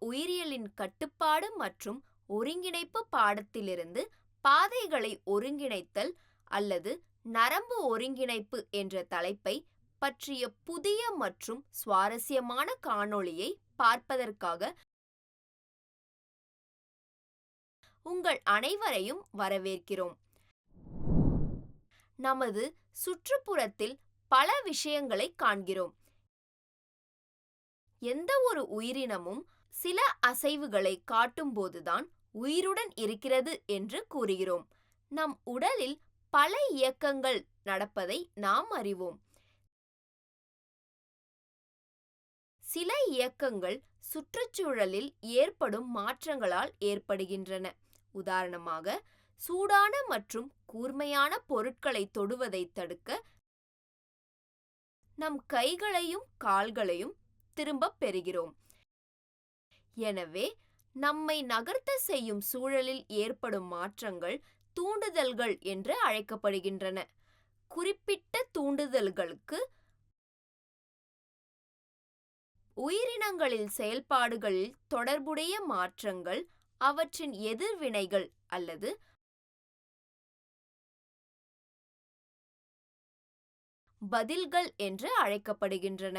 உயிரியலின் கட்டுப்பாடு மற்றும் ஒருங்கிணைப்பு பாடத்திலிருந்து பாதைகளை ஒருங்கிணைத்தல் அல்லது நரம்பு ஒருங்கிணைப்பு என்ற தலைப்பை பற்றிய புதிய மற்றும் சுவாரஸ்யமான காணொளியை பார்ப்பதற்காக உங்கள் அனைவரையும் வரவேற்கிறோம். நமது சுற்றுப்புறத்தில் பல விஷயங்களை காண்கிறோம். எந்த ஒரு உயிரினமும் சில அசைவுகளை காட்டும்போதுதான் உயிருடன் இருக்கிறது என்று கூறுகிறோம். நம் உடலில் பல இயக்கங்கள் நடப்பதை நாம் அறிவோம். சில இயக்கங்கள் சுற்றுச்சூழலில் ஏற்படும் மாற்றங்களால் ஏற்படுகின்றன. உதாரணமாக, சூடான மற்றும் கூர்மையான பொருட்களை தொடுவதை தடுக்க நம் கைகளையும் கால்களையும் திரும்பப் பெறுகிறோம். எனவே, நம்மை நகர்த்த செய்யும் சூழலில் ஏற்படும் மாற்றங்கள் தூண்டுதல்கள் என்று அழைக்கப்படுகின்றன. குறிப்பிட்ட தூண்டுதல்களுக்கு உயிரினங்களில் செயல்பாடுகளில் தொடர்புடைய மாற்றங்கள் அவற்றின் எதிர்வினைகள் அல்லது பதில்கள் என்று அழைக்கப்படுகின்றன.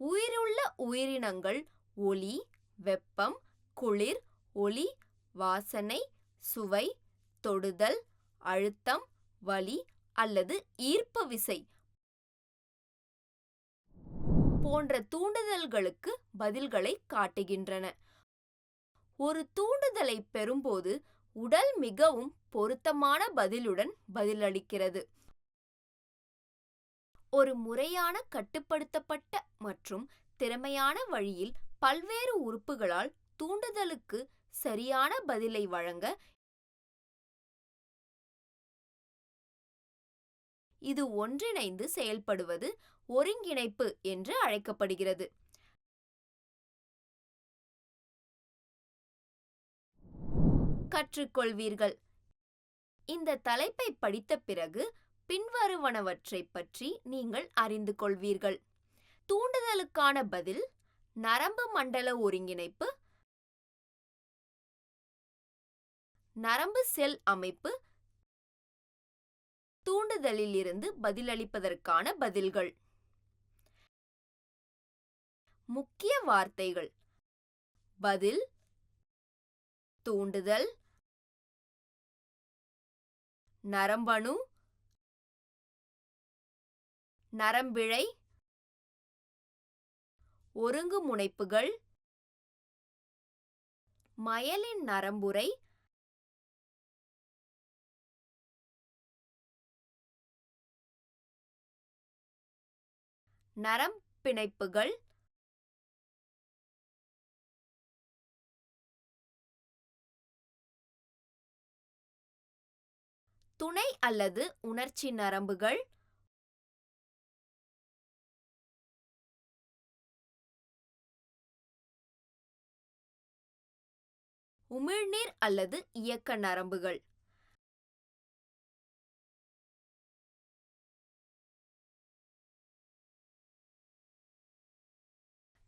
உயிருள்ள உயிரினங்கள் ஒளி, வெப்பம், குளிர், ஒளி, வாசனை, சுவை, தொடுதல், அழுத்தம், வலி அல்லது ஈர்ப்பு விசை போன்ற தூண்டுதல்களுக்கு பதில்களை காட்டுகின்றன. ஒரு தூண்டுதலை பெறும்போது உடல் மிகவும் பொருத்தமான பதிலுடன் பதிலளிக்கிறது. ஒரு முறையான, கட்டுப்படுத்தப்பட்ட மற்றும் திறமையான வழியில் பல்வேறு உறுப்புகளால் தூண்டுதலுக்கு சரியான பதிலை வழங்க இது ஒன்றிணைந்து செயல்படுவது ஒருங்கிணைப்பு என்று அழைக்கப்படுகிறது. கற்றுக்கொள்வீர்கள். இந்த தலைப்பை படித்த பிறகு பின்வருவனவற்றைப் பற்றி நீங்கள் அறிந்து கொள்வீர்கள். தூண்டுதலுக்கான பதில், நரம்பு மண்டல ஒருங்கிணைப்பு, நரம்பு செல் அமைப்பு, தூண்டுதலில் இருந்து பதிலளிப்பதற்கான பதில்கள். முக்கிய வார்த்தைகள்: பதில், தூண்டுதல், நரம்பணு, நரம்பிழை, ஒருங்குமுனைப்புகள், மயலின் நரம்புரை, நரம்பிணைப்புகள், துணை அல்லது உணர்ச்சி நரம்புகள், உமிழ்நீர் அல்லது இயக்க நரம்புகள்.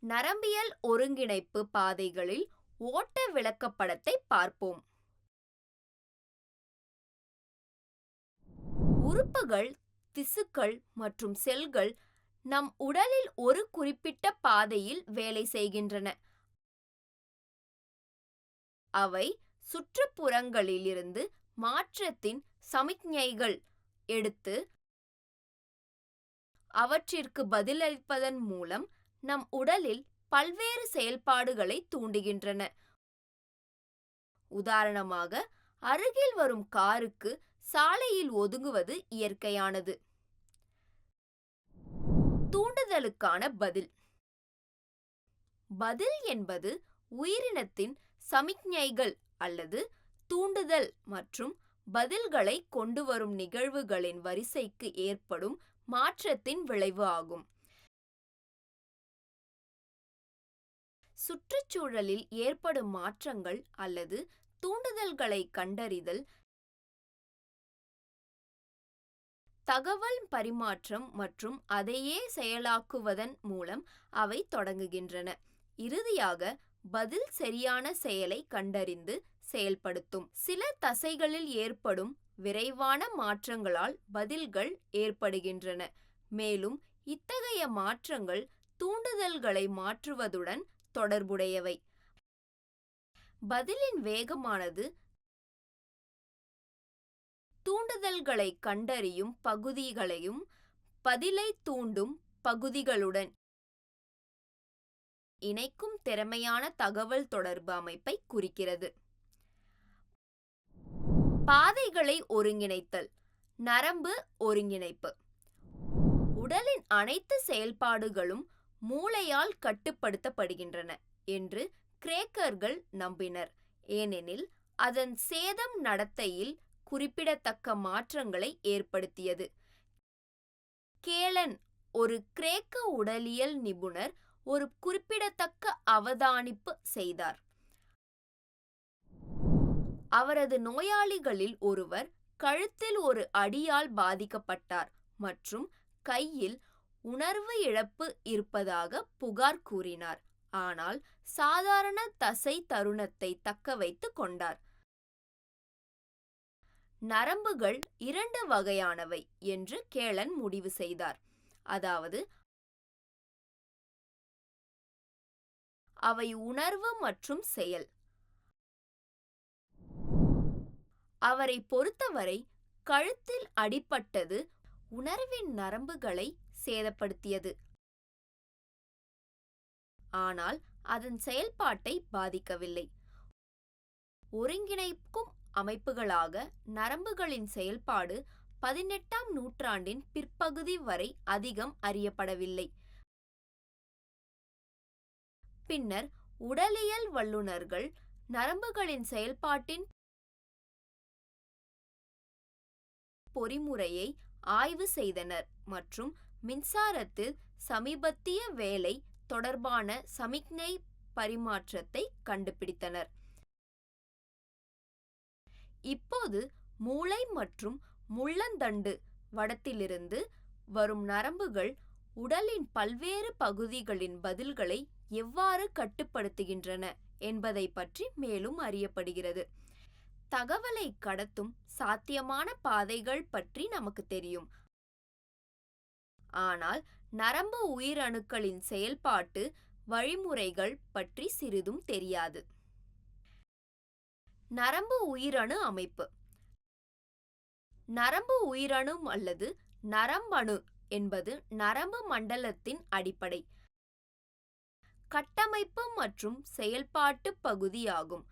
நரம்பியல் ஒருங்கிணைப்பு பாதைகளில் ஓட்ட விளக்கப்படத்தை பார்ப்போம். உறுப்புகள், திசுக்கள் மற்றும் செல்கள் நம் உடலில் ஒரு குறிப்பிட்ட பாதையில் வேலை செய்கின்றன. அவை சுற்றுப்புறங்களிலிருந்து மாற்றத்தின் சமிக்ஞைகள் எடுத்து அவற்றிற்கு பதிலளிப்பதன் மூலம் நம் உடலில் பல்வேறு செயல்பாடுகளை தூண்டுகின்றன. உதாரணமாக, அருகில் வரும் காருக்கு சாலையில் ஒதுங்குவது இயற்கையானது. தூண்டுதலுக்கான பதில். பதில் என்பது உயிரினத்தின் சமிக்ஞைகள் அல்லது தூண்டுதல் மற்றும் பதில்களை கொண்டுவரும் நிகழ்வுகளின் வரிசைக்கு ஏற்படும் மாற்றத்தின் விளைவு ஆகும். சுற்றுச்சூழலில் ஏற்படும் மாற்றங்கள் அல்லது தூண்டுதல்களை கண்டறிதல் தகவல் பரிமாற்றம் மற்றும் அதையே செயலாக்குவதன் மூலம் அவை தொடங்குகின்றன. இறுதியாக பதில் சரியான செயலை கண்டறிந்து செயல்படுத்தும். சில தசைகளில் ஏற்படும் விரைவான மாற்றங்களால் பதில்கள் ஏற்படுகின்றன. மேலும் இத்தகைய மாற்றங்கள் தூண்டுதல்களை மாற்றுவதுடன் தொடர்புடையவை. பதிலின் வேகமானது தூண்டுதல்களை கண்டறியும் பகுதிகளையும் பதிலை தூண்டும் பகுதிகளுடன் இணைக்கும் திறமையான தகவல் தொடர்பு அமைப்பை குறிக்கிறது. பாதைகளை ஒருங்கிணைத்தல். நரம்பு ஒருங்கிணைப்பு. உடலின் அனைத்து செயல்பாடுகளும் மூளையால் கட்டுப்படுத்தப்படுகின்றன என்று கிரேக்கர்கள் நம்பினர், ஏனெனில் அதன் சேதம் நடத்தையில் குறிப்பிடத்தக்க மாற்றங்களை ஏற்படுத்தியது. கேலன், ஒரு கிரேக்க உடலியல் நிபுணர், ஒரு குறிப்பிடத்தக்க அவதானிப்பு செய்தார். அவரது நோயாளிகளில் ஒருவர் கழுத்தில் ஒரு அடியால் பாதிக்கப்பட்டார் மற்றும் கையில் உணர்வு இழப்பு இருப்பதாக புகார் கூறினார், ஆனால் சாதாரண தசை தருணத்தை தக்க வைத்துக் கொண்டார். நரம்புகள் இரண்டு வகையானவை என்று கேலன் முடிவு செய்தார், அதாவது அவை உணர்வு மற்றும் செயல். அவரை பொறுத்தவரை கழுத்தில் அடிபட்டது உணர்வின் நரம்புகளை சேதப்படுத்தியது, ஆனால் அதன் செயல்பாட்டை பாதிக்கவில்லை. ஒருங்கிணைக்கும் அமைப்புகளாக நரம்புகளின் செயல்பாடு 18ஆம் நூற்றாண்டின் பிற்பகுதி வரை அதிகம் அறியப்படவில்லை. பின்னர் உடலியல் வல்லுநர்கள் நரம்புகளின் செயல்பாட்டின் பொறிமுறையை ஆய்வு செய்தனர் மற்றும் மின்சாரத்தில் சமீபத்திய வேலை தொடர்பான சமிக்ஞை பரிமாற்றத்தை கண்டுபிடித்தனர். இப்போது மூளை மற்றும் முள்ளந்தண்டு வடத்திலிருந்து வரும் நரம்புகள் உடலின் பல்வேறு பகுதிகளின் பதில்களை எவ்வாறு கட்டுப்படுத்துகின்றன என்பதை பற்றி மேலும் அறியப்படுகிறது. தகவலை கடத்தும் சாத்தியமான பாதைகள் பற்றி நமக்கு தெரியும், ஆனால் நரம்பு உயிரணுக்களின் செயல்பாட்டு வழிமுறைகள் பற்றி சிறிதும் தெரியாது. நரம்பு உயிரணு அமைப்பு. நரம்பு உயிரணு அல்லது நரம்பணு என்பது நரம்பு மண்டலத்தின் அடிப்படை கட்டமைப்பு மற்றும் செயல்பாட்டு பகுதியாகும்.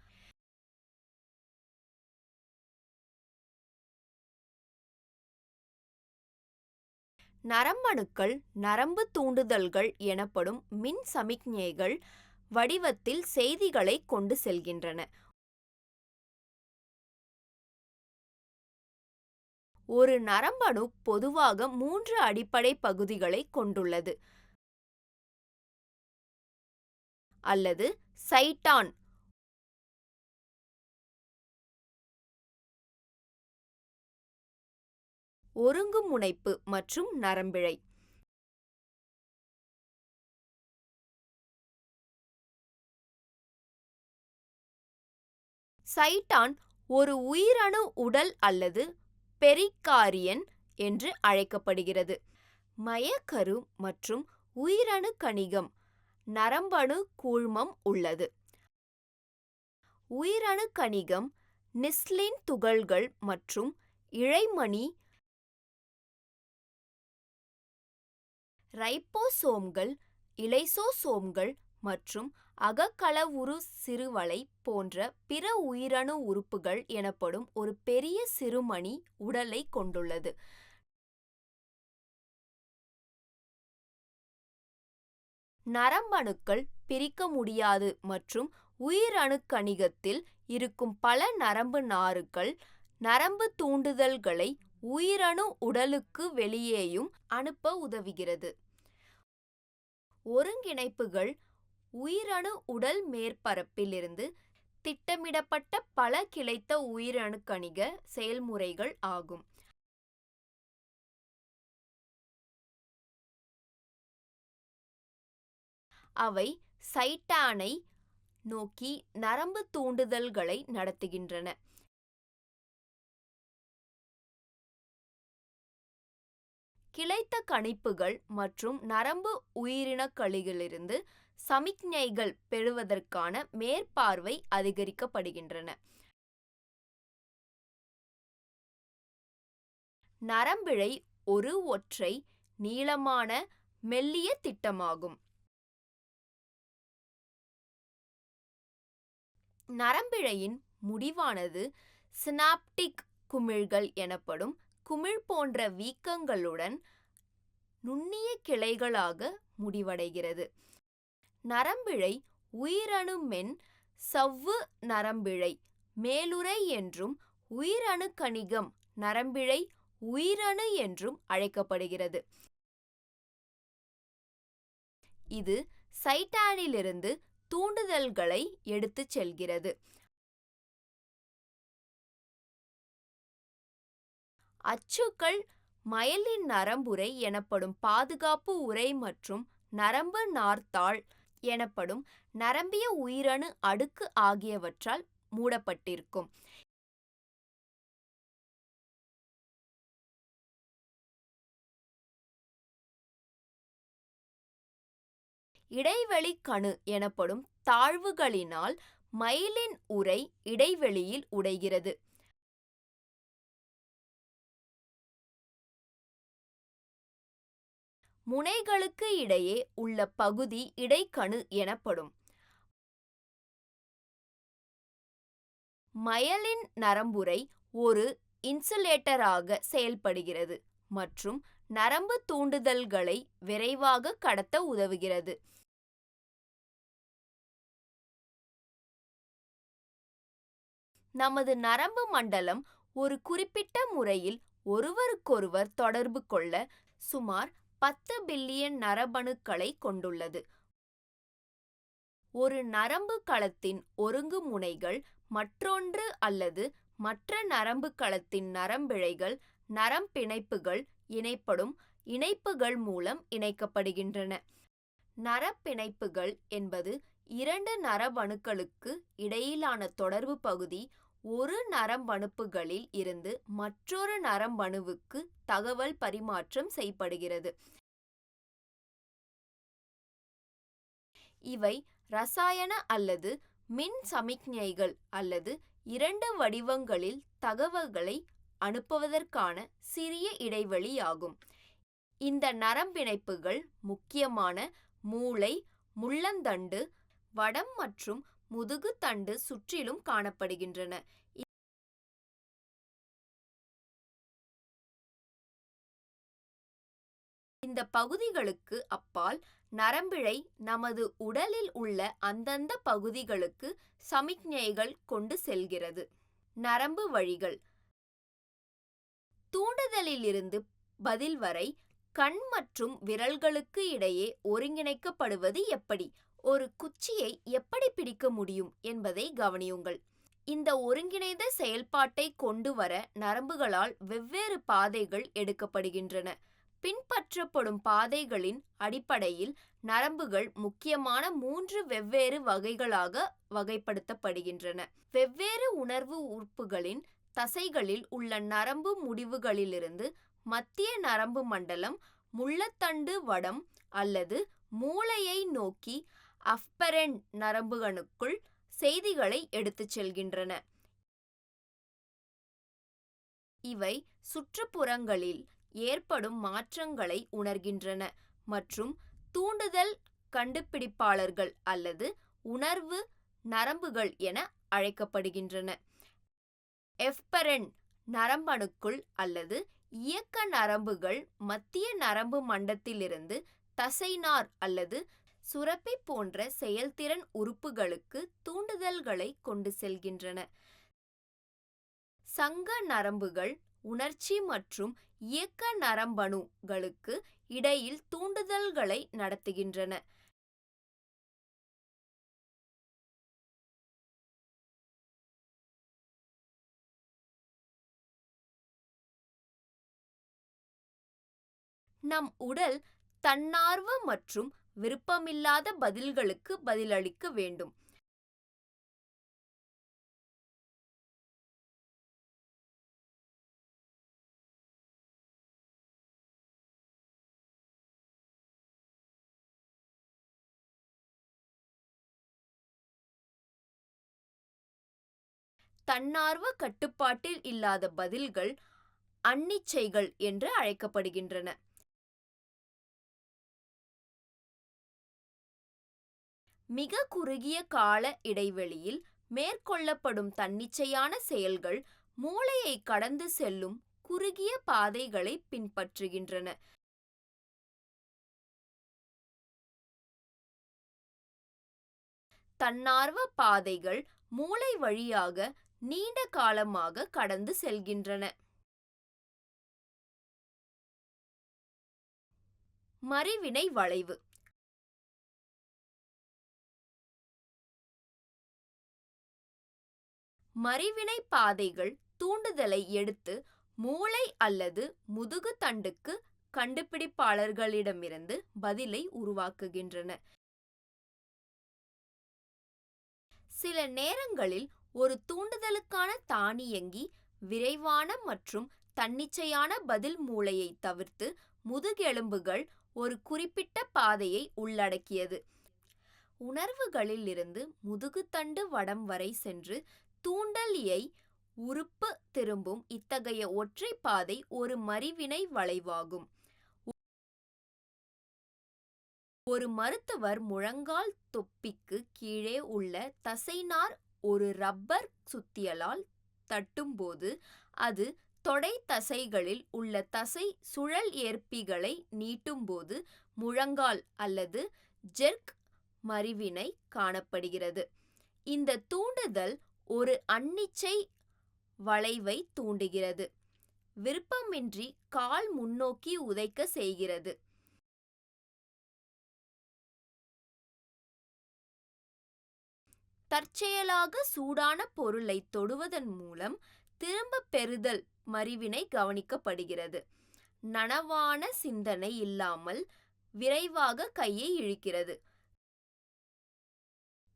நரம்பணுக்கள் நரம்பு தூண்டுதல்கள் எனப்படும் மின் சமிக்ஞைகள் வடிவத்தில் செய்திகளை கொண்டு செல்கின்றன. ஒரு நரம்பணு பொதுவாக 3 அடிப்படை பகுதிகளை கொண்டுள்ளது, அல்லது சைட்டான், ஒருங்குமுனைப்பு மற்றும் நரம்பிழை. சைட்டான் ஒரு உயிரணு உடல் அல்லது பெரிகாரியன் என்று அழைக்கப்படுகிறது. மையக்கரு மற்றும் உயிரணு கணிகம் நரம்பணு கூழ்மம் உள்ளது. உயிரணு கணிகம் நிஸ்லின் துகள்கள் மற்றும் இழைமணி, ரைபோசோம்கள், இலைசோசோம்கள் மற்றும் அகக்களவுரு சிறுவலை போன்ற பிற உயிரணு உறுப்புகள் எனப்படும் ஒரு பெரிய சிறுமணி உடலை கொண்டுள்ளது. நரம்பணுக்கள் பிரிக்க முடியாது மற்றும் உயிரணுக்கணிகத்தில் இருக்கும் பல நரம்பு நாறுகள் நரம்பு தூண்டுதல்களை உயிரணு உடலுக்கு வெளியேயும் அனுப்ப உதவுகிறது. ஒருங்கிணைப்புகள் உயிரணு உடல் மேற்பரப்பில் இருந்து திட்டமிடப்பட்ட பல கிளைத்த உயிரணுக்கணிக செயல்முறைகள் ஆகும். அவை சைட்டானை நோக்கி நரம்பு தூண்டுதல்களை நடத்துகின்றன. கிளைத்த கணிப்புகள் மற்றும் நரம்பு உயிரணுக்களிலிருந்து சமிக்ஞைகள் பெறுவதற்கான மேற்பார்வை அதிகரிக்கப்படுகின்றன. நரம்பிழை ஒரு ஒற்றை நீளமான மெல்லிய திட்டமாகும். நரம்பிழையின் முடிவானது சினாப்டிக் குமிழ்கள் எனப்படும் குமிழ் போன்ற வீக்கங்களுடன் நுண்ணிய கிளைகளாக முடிவடைகிறது. நரம்பிழை உயிரணு மென் சவ்வு நரம்பிழை மேலுறை என்றும் உயிரணு கணிகம் நரம்பிழை உயிரணு என்றும் அழைக்கப்படுகிறது. இது சைட்டானிலிருந்து தூண்டுதல்களை எடுத்துச் செல்கிறது. அச்சுக்கள் மயலின் நரம்புரை எனப்படும் பாதுகாப்பு உறை மற்றும் நரம்பு நார்த்தாள் எனப்படும் நரம்பிய உயிரணு அடுக்கு ஆகியவற்றால் மூடப்பட்டிருக்கும். இடைவெளி கணு எனப்படும் தாழ்வுகளினால் மயிலின் உறை இடைவெளியில் உடைகிறது. முனைகளுக்கு இடையே உள்ள பகுதி இடைக்கணு எனப்படும். மயலின் நரம்புரை ஒரு இன்சுலேட்டராக செயல்படுகிறது மற்றும் நரம்பு தூண்டுதல்களை விரைவாக கடத்த உதவுகிறது. நமது நரம்பு மண்டலம் ஒரு குறிப்பிட்ட முறையில் ஒருவருக்கொருவர் தொடர்பு கொள்ள சுமார் 10 பில்லியன் நரம்பணுக்களை கொண்டுள்ளது. ஒரு நரம்பு களத்தின் ஒருங்கு முனைகள் மற்றொன்று அல்லது மற்ற நரம்பு களத்தின் நரம்பிழைகள் நரம்பிணைப்புகள் இணைப்படும் இணைப்புகள் மூலம் இணைக்கப்படுகின்றன. நரம்பிணைப்புகள் என்பது இரண்டு நரம்பணுக்களுக்கு இடையிலான தொடர்பு பகுதி. ஒரு நரம்பணுக்களில் இருந்து மற்றொரு நரம்பணுவுக்கு தகவல் பரிமாற்றம் செய்யப்படுகிறது. இவை இரசாயன அல்லது மின் சமிக்ஞைகள் அல்லது இரண்டு வடிவங்களில் தகவல்களை அனுப்புவதற்கான சிறிய இடைவெளியாகும். இந்த நரம்பிணைப்புகள் முக்கியமான மூளை, முள்ளந்தண்டு, வடம் மற்றும் முதுகு தண்டு சுற்றிலும் காணப்படுகின்றன. இந்த பகுதிகளுக்கு அப்பால் நரம்பிழை நமது உடலில் உள்ள அந்தந்த பகுதிகளுக்கு சமிக்ஞைகள் கொண்டு செல்கிறது. நரம்பு வழிகள். தூண்டுதலிலிருந்து பதில் வரை கண் மற்றும் விரல்களுக்கு இடையே ஒருங்கிணைக்கப்படுவது எப்படி? ஒரு குச்சியை எப்படி பிடிக்க முடியும் என்பதை கவனியுங்கள். இந்த ஒருங்கிணைந்த செயல்பாட்டை கொண்டு வர நரம்புகளால் வெவ்வேறு பாதைகள் எடுக்கப்படுகின்றன. பின்பற்றப்படும் பாதைகளின் அடிப்படையில் நரம்புகள் முக்கியமான 3 வெவ்வேறு வகைகளாக வகைப்படுத்தப்படுகின்றன. வெவ்வேறு உணர்வு உறுப்புகளின் தசைகளில் உள்ள நரம்பு முடிவுகளிலிருந்து மத்திய நரம்பு மண்டலம் முள்ளத்தண்டு வடம் அல்லது மூளையை நோக்கி அஃபெரண்ட் நரம்புகளுக்குள் செய்திகளை எடுத்துச் செல்கின்றன. இவை சுற்றுப்புறங்களில் ஏற்படும் மாற்றங்களை உணர்கின்றன மற்றும் தூண்டுதல் கண்டுபிடிப்பாளர்கள் அல்லது உணர்வு நரம்புகள் என அழைக்கப்படுகின்றன. எஃபெரண்ட் நரம்பணுக்கள் அல்லது இயக்க நரம்புகள் மத்திய நரம்பு மண்டலத்திலிருந்து தசைநார் அல்லது சுரப்பி போன்ற செயல்திறன் உறுப்புகளுக்கு தூண்டுதல்களை கொண்டு செல்கின்றன. சங்க நரம்புகள் உணர்ச்சி மற்றும் இயக்க நரம்பணுக்களுக்கு இடையில் தூண்டுதல்களை நடத்துகின்றன. நம் உடல் தன்னார்வ மற்றும் விருப்பமில்லாத பதில்களுக்கு பதிலளிக்க வேண்டும். தன்னார்வ கட்டுப்பாட்டில் இல்லாத பதில்கள் அன்னிச்சைகள் என்று அழைக்கப்படுகின்றன. மிக குறுகிய கால இடைவெளியில் மேற்கொள்ளப்படும் தன்னிச்சையான செயல்கள் மூளையை கடந்து செல்லும் குறுகிய பாதைகளை பின்பற்றுகின்றன. தன்னார்வ பாதைகள் மூளை வழியாக நீண்ட காலமாக கடந்து செல்கின்றன. மறிவினை வளைவு. மறிவினை பாதைகள் தூண்டுதலை எடுத்து மூளை அல்லது முதுகு தண்டுக்கு கண்டுபிடிப்பாளர்களிடமிருந்து பதிலை உருவாக்குகின்றன. சில நேரங்களில் ஒரு தூண்டுதலுக்கான தானியங்கி விரைவான மற்றும் தன்னிச்சையான பதில் மூளையை தவிர்த்து முதுகெலும்புகள் ஒரு குறிப்பிட்ட பாதையை உள்ளடக்கியது. உணர்வுகளில் இருந்து முதுகுத்தண்டு வடம் வரை சென்று தூண்டல் யை உறுப்பு திரும்பும் இத்தகைய ஒற்றை பாதை ஒரு மறிவினை வளைவாகும். ஒரு மருத்துவர் முழங்கால் தொப்பிக்கு கீழே உள்ள தசைநார் ஒரு ரப்பர் சுத்தியலால் தட்டும்போது அது தொடை தசைகளில் உள்ள தசை சுழல் ஏற்பிகளை நீட்டும்போது முழங்கால் அல்லது ஜெர்க் மறிவினை காணப்படுகிறது. இந்த தூண்டுதல் ஒரு அன்னிச்சை வளைவை தூண்டுகிறது, விருப்பமின்றி கால் முன்னோக்கி உதைக்க செய்கிறது. தற்செயலாக சூடான பொருளை தொடுவதன் மூலம் திரும்ப பெறுதல் மறிவினை கவனிக்கப்படுகிறது. நனவான சிந்தனை இல்லாமல் விரைவாக கையை இழுக்கிறது.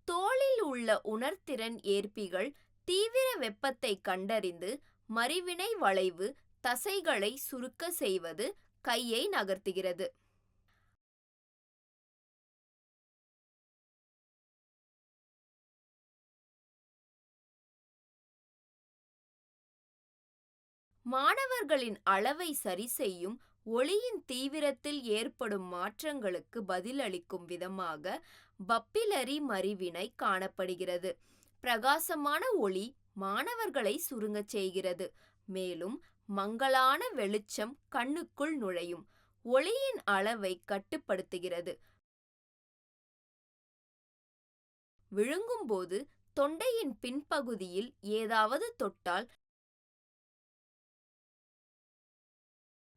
தோலில் உள்ள உணர்திறன் ஏற்பிகள் தீவிர வெப்பத்தை கண்டறிந்து மறிவினை வளைவு தசைகளை சுருக்க செய்வது கையை நகர்த்துகிறது. மாணவர்களின் அளவை சரி செய்யும் ஒளியின் தீவிரத்தில் ஏற்படும் மாற்றங்களுக்கு பதிலளிக்கும் விதமாக பப்பிலரி மறிவினை காணப்படுகிறது. பிரகாசமான ஒளி மாணவர்களை சுருங்கச் செய்கிறது, மேலும் மங்கலான வெளிச்சம் கண்ணுக்குள் நுழையும் ஒளியின் அளவை கட்டுப்படுத்துகிறது. விழுங்கும்போது தொண்டையின் பின்பகுதியில் ஏதாவது தொட்டால்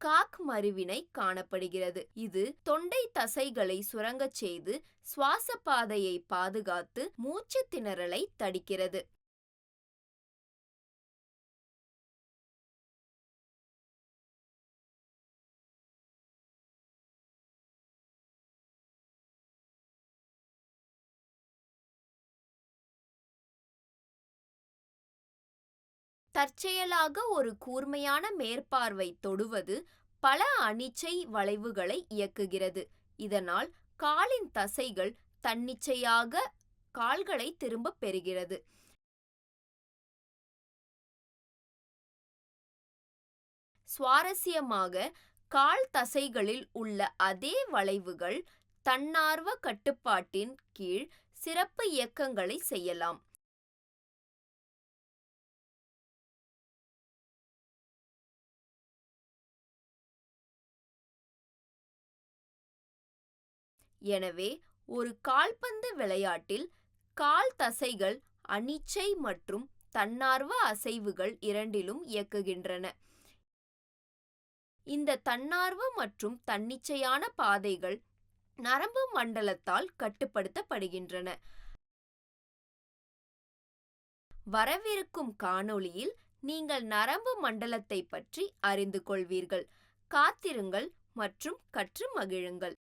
காக் மறிவினை காணப்படுகிறது. இது தொண்டை தசைகளை சுரங்கச் செய்து சுவாச பாதையை பாதுகாத்து மூச்சு திணறலை தடுக்கிறது. தற்செயலாக ஒரு கூர்மையான மேற்பார்வை தொடுவது பல அனிச்சை வளைவுகளை இயக்குகிறது. இதனால் காலின் தசைகள் தன்னிச்சையாக கால்களை திரும்பப் பெறுகிறது. சுவாரஸ்யமாக, கால் தசைகளில் உள்ள அதே வளைவுகள் தன்னார்வ கட்டுப்பாட்டின் கீழ் சிறப்பு இயக்கங்களை செய்யலாம். எனவே ஒரு கால்பந்து விளையாட்டில் கால் தசைகள் அனிச்சை மற்றும் தன்னார்வ அசைவுகள் இரண்டிலும் இயக்குகின்றன. இந்த தன்னார்வ மற்றும் தன்னிச்சையான பாதைகள் நரம்பு மண்டலத்தால் கட்டுப்படுத்தப்படுகின்றன. வரவிருக்கும் காணொளியில் நீங்கள் நரம்பு மண்டலத்தை பற்றி அறிந்து கொள்வீர்கள். காத்திருங்கள் மற்றும் கற்று மகிழுங்கள்.